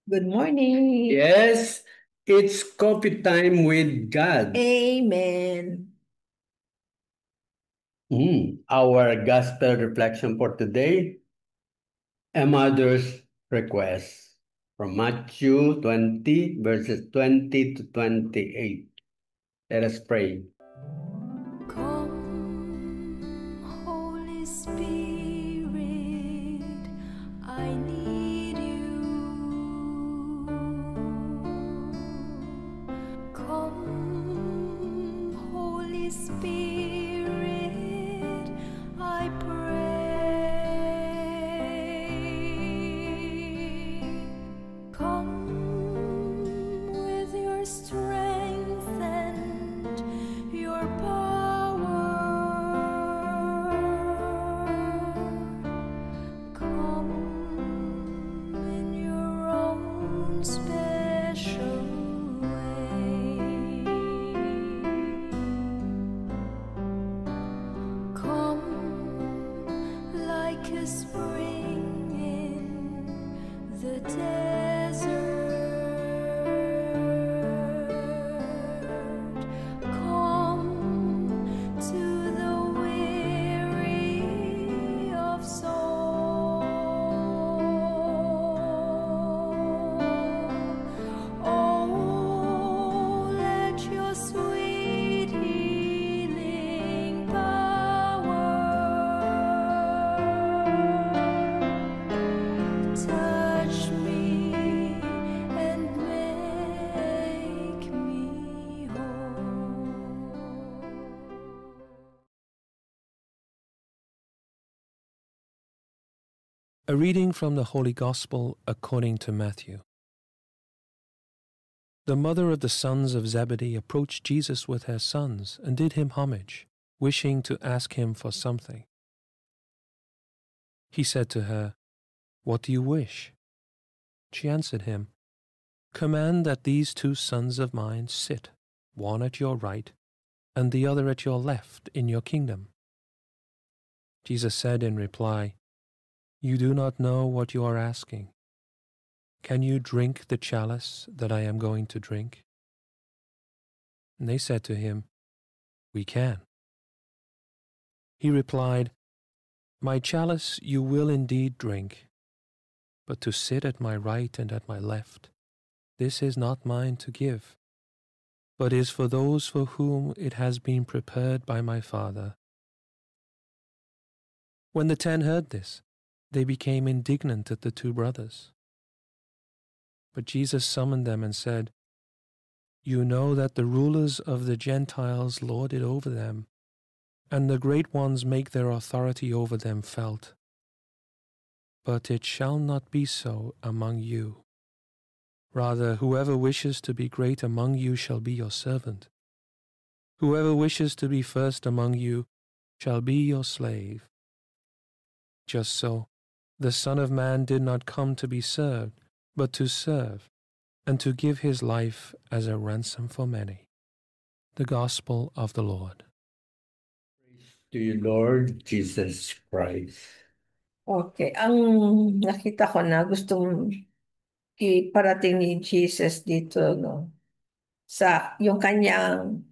Good morning. Yes, it's coffee time with God. Amen. Our gospel reflection for today, a mother's request from Matthew 20, verses 20 to 28. Let us pray. Come, Holy Spirit, I need you. Come, Holy Spirit, I pray. Come with your strength and your power. Come in your own special way. Come like a spring in the desert. Come to the weary of soul. Oh, let your sweet healing power touch me and make me whole. A reading from the Holy Gospel according to Matthew. The mother of the sons of Zebedee approached Jesus with her sons and did him homage, wishing to ask him for something. He said to her, "What do you wish?" She answered him, "Command that these 2 sons of mine sit, one at your right and the other at your left in your kingdom." Jesus said in reply, "You do not know what you are asking. Can you drink the chalice that I am going to drink?" And they said to him, "We can." He replied, "My chalice you will indeed drink, but to sit at my right and at my left, this is not mine to give, but is for those for whom it has been prepared by my Father." When the 10 heard this, they became indignant at the 2 brothers. But Jesus summoned them and said, "You know that the rulers of the Gentiles lord it over them, and the great ones make their authority over them felt. But it shall not be so among you. Rather, whoever wishes to be great among you shall be your servant. Whoever wishes to be first among you shall be your slave. Just so, the Son of Man did not come to be served, but to serve, and to give his life as a ransom for many." The Gospel of the Lord. To you, Lord Jesus Christ. Okay, ang nakita ko na gustong iparating ni Jesus dito, no, sa yung kanyang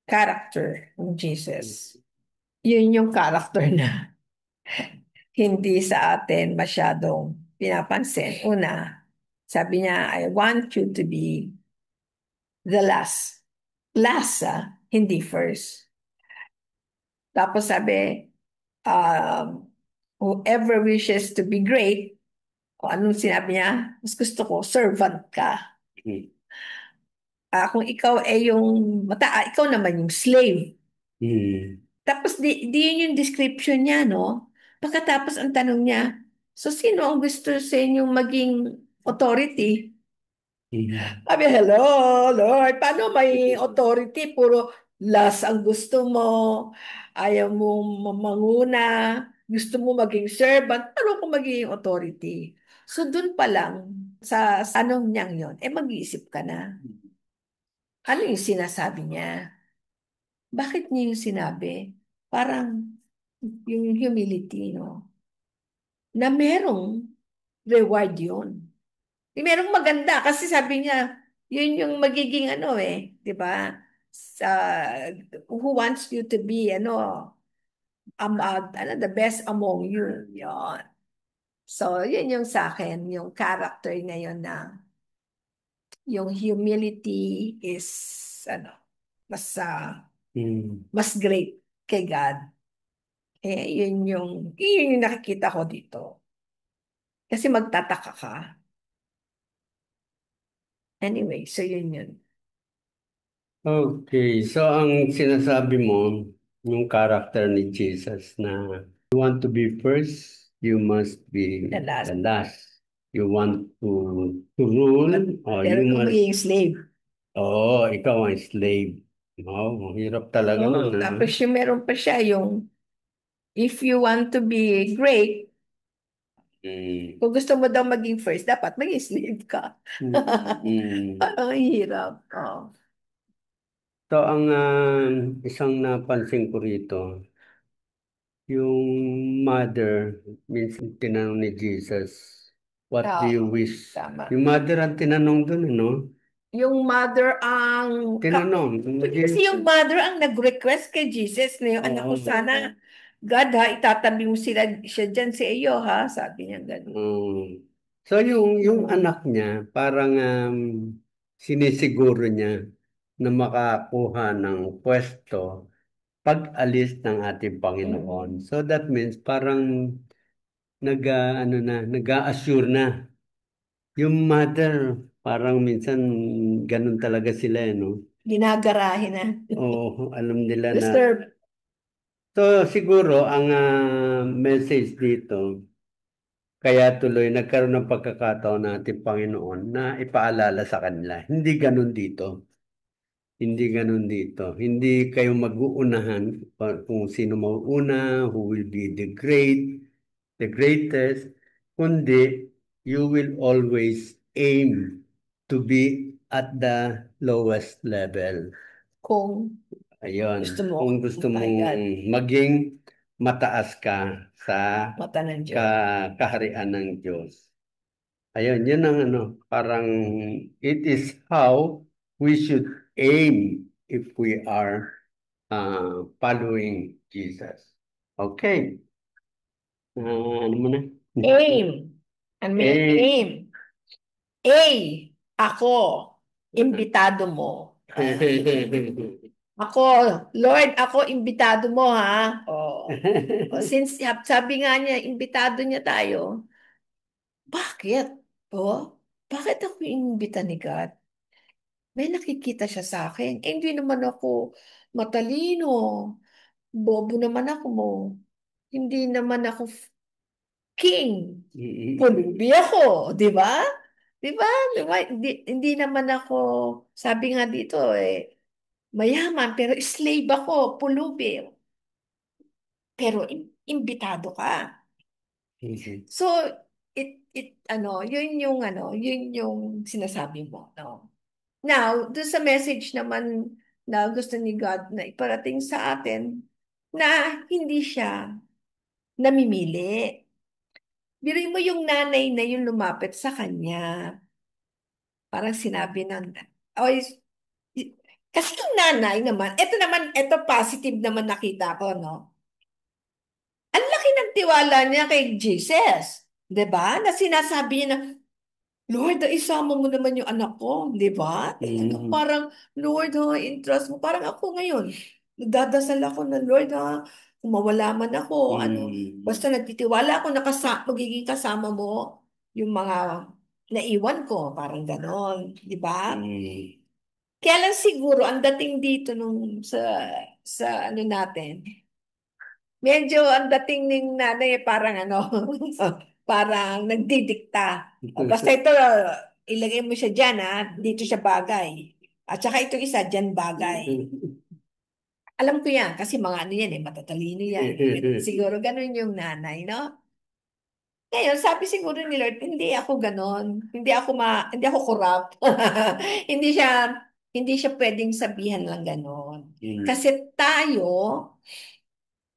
character ng Jesus. Yun yung character na hindi sa atin masyadong pinapansin. Una, sabi niya, I want you to be the last. Last, hindi first. Tapos sabi, whoever wishes to be great, o anong sinabi niya? Mas gusto ko, servant ka. Mm. Kung ikaw ay yung ikaw naman yung slave. Mm. Tapos di yun yung description niya, no? Pagkatapos ang tanong niya, so sino ang gusto sa inyong maging authority? Mm. Sabi, hello, Lord, paano may authority? Puro last ang gusto mo, ayaw mo manguna, gusto mo maging servant, paano kung maging authority? So dun pa lang, sa anong niyang yon, mag-iisip ka na. Ano yung sinasabi niya? Bakit niya yung sinabi? Parang yung humility, no? Na merong reward yun. Merong maganda kasi sabi niya, yun yung magiging ano di ba? Sa, who wants you to be, the best among you. Yun. So, yun yung sa akin, yung character ngayon na yung humility is, ano, mas, Mm. mas great kay God. Yun yung nakikita ko dito. Kasi magtataka ka. Anyway, so yun. Okay, so ang sinasabi mo, yung character ni Jesus na you want to be first, you must be The last. the last. You want to rule, or Pero you kung must, magiging slave. ikaw ang slave. Oh, hirap talaga nun, Tapos yung meron pa siya yung if you want to be great, Mm. kung gusto mo daw maging first, dapat maging slave ka. Mm. Parang ang hirap. So, ang isang napansin ko rito, yung mother, minsan tinanong ni Jesus, what do you wish? Tama. Yung mother ang tinanong dun, ano? Yung mother ang... Tinanong. Kasi yung mother ang nag-request kay Jesus na yung anak ko sana, God ha, itatabi mo siya dyan sa iyo ha, sabi niya gano'n. So, yung anak niya, parang sinisiguro niya na makakuha ng pwesto pag-alis ng ating Panginoon. So, that means parang nag-assure na. Yung mother, parang minsan ganun talaga sila, no? Ginagarahin na. Oo, alam nila na. Disturb. So, siguro, ang message dito, kaya tuloy nagkaroon ng pagkakataon ng ating Panginoon na ipaalala sa kanila. Hindi ganun dito. Hindi ganun dito. Hindi kayo mag-uunahan kung sino mauuna, who will be the greatest, kundi you will always aim to be at the lowest level. Kung Ayun, gusto mo, kung gusto mong God, maging mataas ka sa mata ng Diyos. kaharian ng Diyos. Ayun, yun ang parang it is how we should aim if we are following Jesus. Okay. Ano mo na? Aim. I mean, aim. A, ako, imbitado mo. Ako, Lord, ako imbitado mo ha. Since sabi nga niya, imbitado niya tayo, bakit? Bakit ako inimbita ni God? May nakikita siya sa akin. Hindi naman ako matalino. Bobo naman ako mo. Hindi naman ako king. Pulubi ako, di ba? Di ba? Di ba? Hindi naman ako, sabi nga dito mayaman, pero slave ako, pulubi. Pero imbitado ka. So, yun yung sinasabi mo, no? Now, doon sa message naman na gusto ni God na iparating sa atin, na hindi siya namimili. Biruin mo yung nanay na yung lumapit sa kanya. Parang sinabi ng, oh, kasi yung nanay naman, ito positive naman nakita ko, no? Ang laki ng tiwala niya kay Jesus. 'Di ba? Na sinasabi niya na, Lord, isama mo naman yung anak ko, 'di ba? Parang, Lord, ha, entrust mo. Parang ako ngayon, nagdadasal ako na, Lord, ha, kung mawala man ako, basta nagtitiwala ako na magiging kasama mo yung mga naiwan ko, parang ganon, 'di ba? Kaya lang siguro, ang dating dito sa ano natin, medyo ang dating ng nanay parang parang nagdidikta. Basta ito, ilagay mo siya dyan, ha? Dito siya bagay. At saka ito isa, dyan bagay. Alam ko yan, kasi mga ano yan matatalino yan. Siguro ganun yung nanay, no? Ngayon, sabi siguro ni Lord, hindi ako ganon. Hindi ako corrupt. Hindi siya, hindi siya pwedeng sabihan lang ganon. Kasi tayo,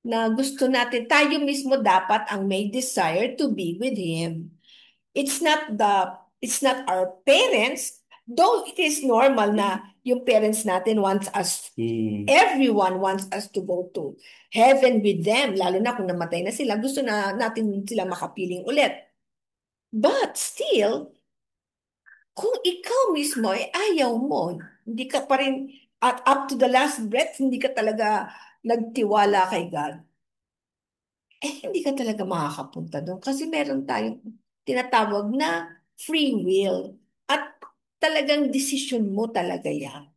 na gusto natin, tayo mismo dapat ang may desire to be with Him. It's not It's not our parents, though it is normal na yung parents natin wants us, everyone wants us to go to heaven with them, lalo na kung namatay na sila, gusto na natin sila makapiling ulit. But still, kung ikaw mismo ay ayaw mo, hindi ka pa rin, at up to the last breath, hindi ka talaga nagtiwala kay God, hindi ka talaga makakapunta doon. Kasi meron tayong tinatawag na free will. At talagang decision mo talaga yan.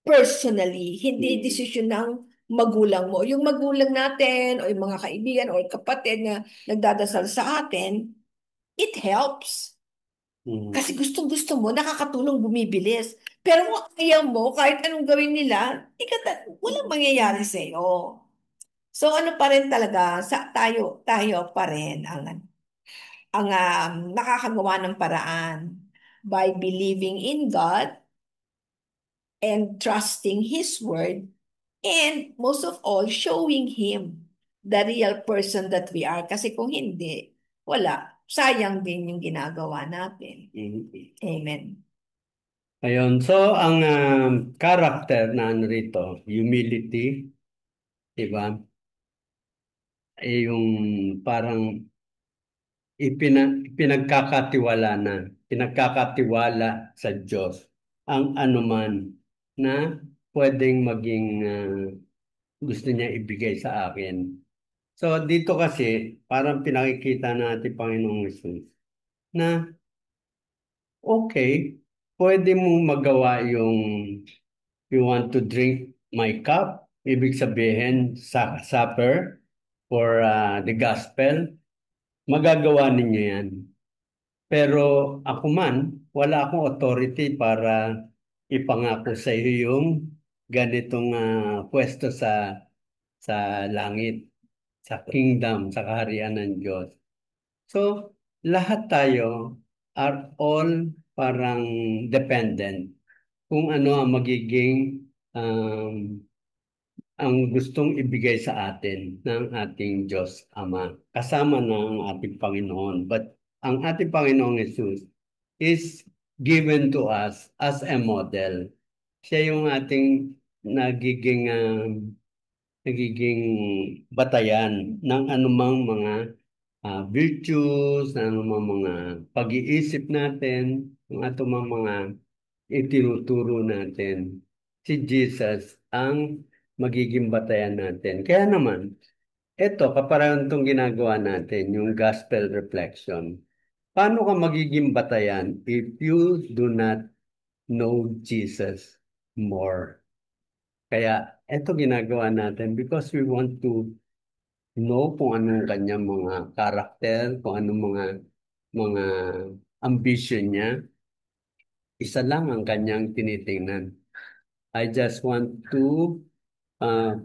Personally, hindi decision ng magulang mo. Yung magulang natin o yung mga kaibigan o kapatid na nagdadasal sa atin, it helps. Kasi gustong-gusto mo, nakakatulong bumibilis. Pero kung ayaw mo, kahit anong gawin nila, walang mangyayari sa'yo. So ano pa rin talaga, tayo pa rin ang nakakagawa ng paraan by believing in God and trusting His word and most of all, showing Him the real person that we are. Kasi kung hindi, wala. Sayang din yung ginagawa natin. Amen. Ayun. So, ang character na ano rito, humility, diba? Yung parang pinagkakatiwala sa Diyos ang anuman na pwedeng maging gusto niya ibigay sa akin. So dito kasi parang pinakikita natin Panginoong Hesus na okay, pwede mong magawa yung you want to drink my cup, ibig sabihin sa supper for the gospel, magagawa ninyo yan. Pero ako man, wala akong authority para ipangako sa iyo yung ganitong pwesto sa langit, sa kingdom, sa kaharian ng Diyos. So, lahat tayo are all parang dependent kung ano ang magiging ang gustong ibigay sa atin ng ating Diyos Ama, kasama ng ating Panginoon. But ang ating Panginoong Jesus is given to us as a model. Siya yung ating nagiging batayan ng anumang mga virtues, ng anumang mga pag-iisip natin, ng anumang mga itinuturo natin. Si Jesus ang magiging batayan natin. Kaya naman, eto, kaparang itong ginagawa natin, yung gospel reflection. Paano ka magiging batayan if you do not know Jesus more? Kaya eto ginagawa natin because we want to know kung anong kanyang mga karakter, kung anong mga ambition niya. Isa lang ang kanyang tinitingnan. I just want to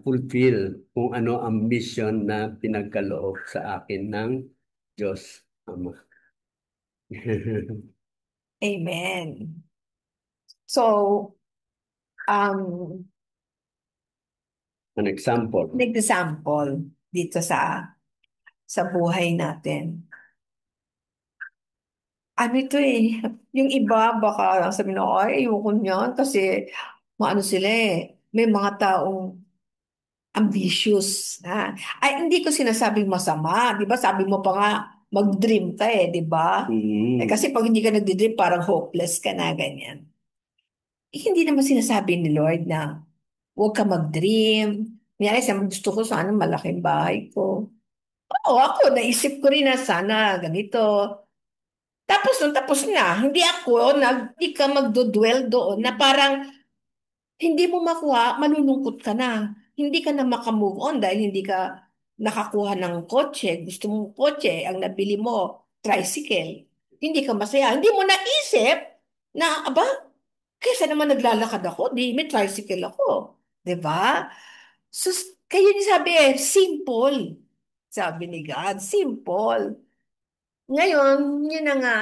fulfill kung ano ang mission na pinagkaloob sa akin ng Diyos Ama. Amen. So, An example. example dito sa buhay natin. Ano ito eh, yung iba baka sabi na, ay, ayoko niyan kasi maano sila eh, may mga taong ambitious. Ha? Ay, hindi ko sinasabing masama. Di ba? Sabi mo pa nga, mag-dream ka eh, di ba? Kasi pag hindi ka nag-dream, parang hopeless ka na, ganyan. Hindi naman sinasabi ni Lord na huwag ka mag-dream. Mayroon siya, gusto ko sana malaking bahay ko. Oo, ako, naisip ko rin na sana ganito. Tapos nung tapos na, hindi ka magdodwell doon na parang hindi mo makuha, malulungkot ka na. Hindi ka na makamove on dahil hindi ka nakakuha ng kotse. Gusto mong kotse, ang nabili mo, tricycle. Hindi ka masaya. Hindi mo naisip na, aba, kaysa naman naglalakad ako, di may tricycle ako. 'Di ba? So, kayo ni sabi eh, simple. Sabi ni God, simple. Ngayon, yun na nga,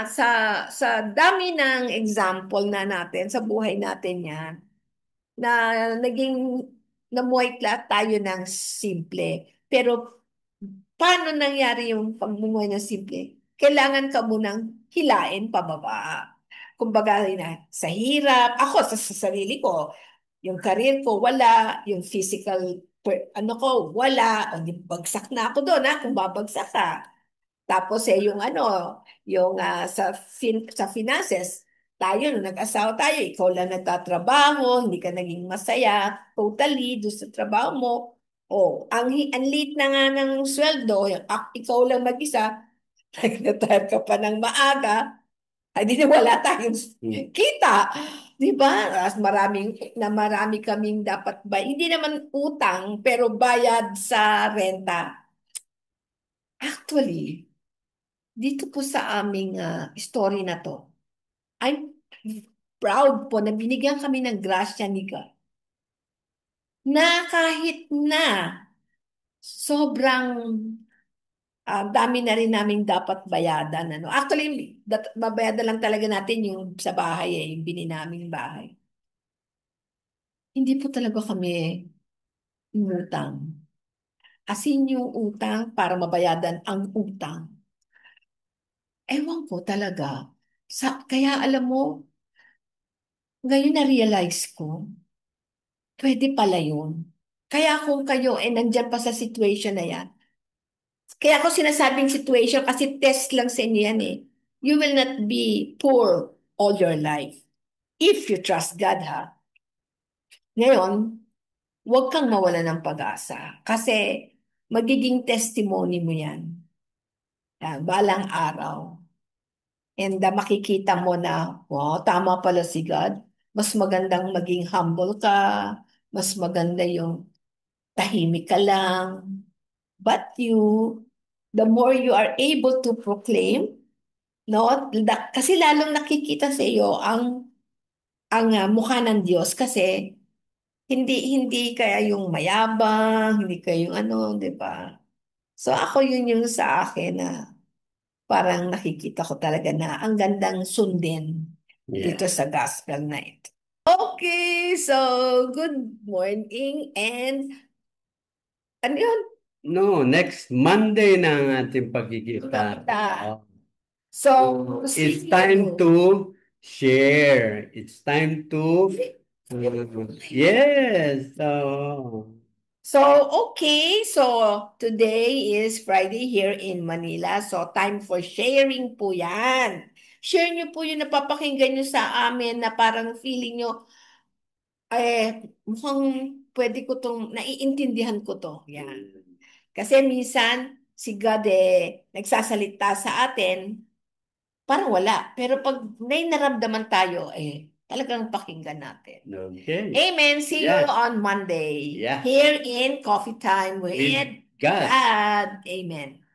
sa dami ng example na natin, sa buhay natin yan, na naging namuhay lahat tayo ng simple. Pero paano nangyari yung pagmumuhay ng simple? kailangan ka munang hilain pababa. Kumbaga, sa hirap, ako sa sarili ko, yung career ko, wala. Yung physical, ano ko, wala. O, bagsak na ako doon, ha, kung babagsak ka. Tapos yung yung sa finances, tayo nung nag-asawa tayo, ikaw lang nagtatrabaho, hindi ka naging masaya totally doon sa trabaho mo. O, ang liit na nga ng sweldo, ikaw lang mag-isa, nag-retire ka pa ng maaga, ay di na wala tayong kita. Di ba? Marami kaming dapat ba, hindi naman utang, pero bayad sa renta. Actually, dito po sa aming story na to, I'm proud po na binigyan kami ng grasya ni God na kahit na sobrang dami na rin namin dapat bayadan. Ano. Actually, babayadan lang talaga natin yung sa bahay, yung bini naming bahay. Hindi po talaga kami umutang. Asin yung utang para mabayadan ang utang. Ewan ko talaga. Kaya alam mo, ngayon na-realize ko, pwede pala yun. Kaya kung kayo nandyan pa sa situation na yan, kaya ako sinasabing situation kasi test lang sa inyo yan eh. You will not be poor all your life if you trust God, ha. Ngayon, huwag kang mawala ng pag-asa kasi magiging testimony mo yan. Balang araw. And makikita mo na, wow, tama pala si God. Mas magandang maging humble ka. Mas maganda yung tahimik ka lang. But the more you are able to proclaim, no, kasi lalong nakikita sa iyo ang mukha ng Diyos kasi hindi kaya yung mayabang, hindi kaya yung ano, 'di ba? So ako yun yung sa akin na parang nakikita ko talaga na ang gandang sundin dito Yeah. sa gospel night. Okay, so good morning and ano yun? No, next Monday na ang ating pagkikita. Kita. Oh. So, It's time to share. It's time to yes. So, okay. So, today is Friday here in Manila. So, time for sharing po yan. Share nyo po yung napapakinggan nyo sa amin na parang feeling nyo, mukhang pwede ko tong, naiintindihan ko to. Yan. Kasi minsan, si God nagsasalita sa atin, parang wala. Pero pag may naramdaman tayo, talagang pakinggan natin. Okay. Amen. See you Yeah. on Monday. Yeah. Here in Coffee Time with God. God. Amen.